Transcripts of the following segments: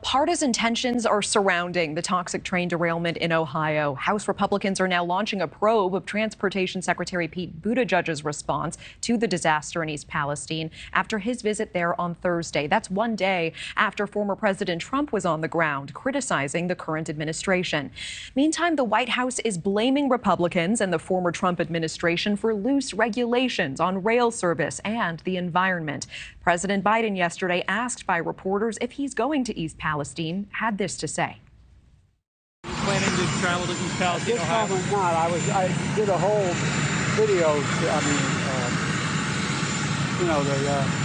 partisan tensions are surrounding the toxic train derailment in Ohio. House Republicans are now launching a probe of Transportation Secretary Pete Buttigieg's response to the disaster in East Palestine after his visit there on Thursday. That's one day after former President Trump was on the ground criticizing the current administration. Meantime, the White House is blaming Republicans and the former Trump administration for loose regulations on rail service and the environment. President Biden yesterday, asked by reporters if he's going to East Palestine, had this to say. Planning to travel to East Palestine, At this Ohio? moment, not. I did a whole video.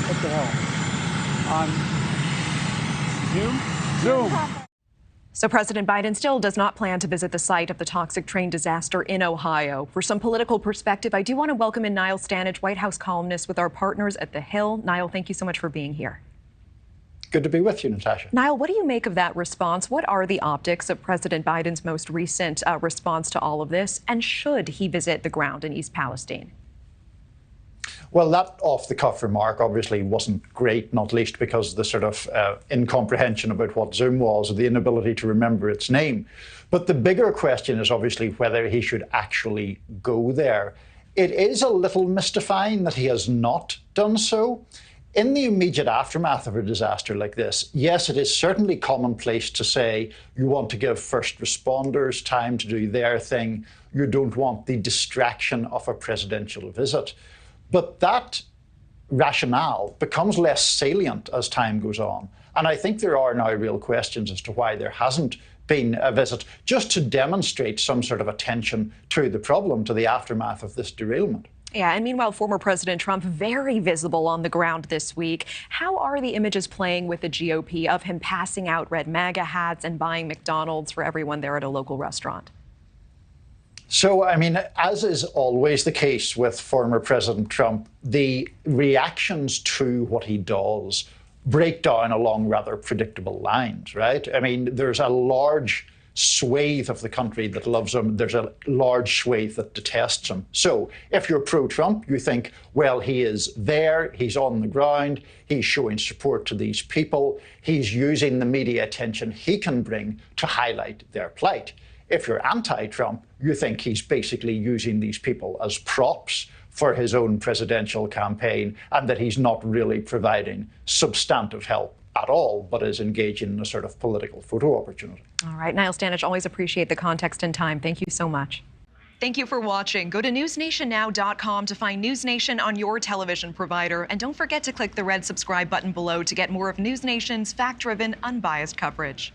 What the hell? On Zoom. So President Biden still does not plan to visit the site of the toxic train disaster in Ohio. For some political perspective, I do want to welcome in Niall Stanage, White House columnist with our partners at The Hill. Niall, thank you so much for being here. Good to be with you, Natasha. Niall, what do you make of that response? What are the optics of President Biden's most recent response to all of this? And should he visit the ground in East Palestine? Well, that off-the-cuff remark obviously wasn't great, not least because of the sort of incomprehension about what Zoom was, or the inability to remember its name. But the bigger question is obviously whether he should actually go there. It is a little mystifying that he has not done so. In the immediate aftermath of a disaster like this, yes, it is certainly commonplace to say you want to give first responders time to do their thing. You don't want the distraction of a presidential visit. But that rationale becomes less salient as time goes on. And I think there are now real questions as to why there hasn't been a visit, just to demonstrate some sort of attention to the problem, to the aftermath of this derailment. Yeah, and meanwhile, former President Trump very visible on the ground this week. How are the images playing with the GOP of him passing out red MAGA hats and buying McDonald's for everyone there at a local restaurant? So, as is always the case with former President Trump, the reactions to what he does break down along rather predictable lines, right? There's a large swathe of the country that loves him. There's a large swathe that detests him. So if you're pro-Trump, you think, well, he is there, he's on the ground, he's showing support to these people, he's using the media attention he can bring to highlight their plight. If you're anti-Trump, you think he's basically using these people as props for his own presidential campaign, and that he's not really providing substantive help at all, but is engaging in a sort of political photo opportunity. All right, Niall Stanage, always appreciate the context and time. Thank you so much. Thank you for watching. Go to newsnationnow.com to find News Nation on your television provider. And don't forget to click the red subscribe button below to get more of News Nation's fact-driven, unbiased coverage.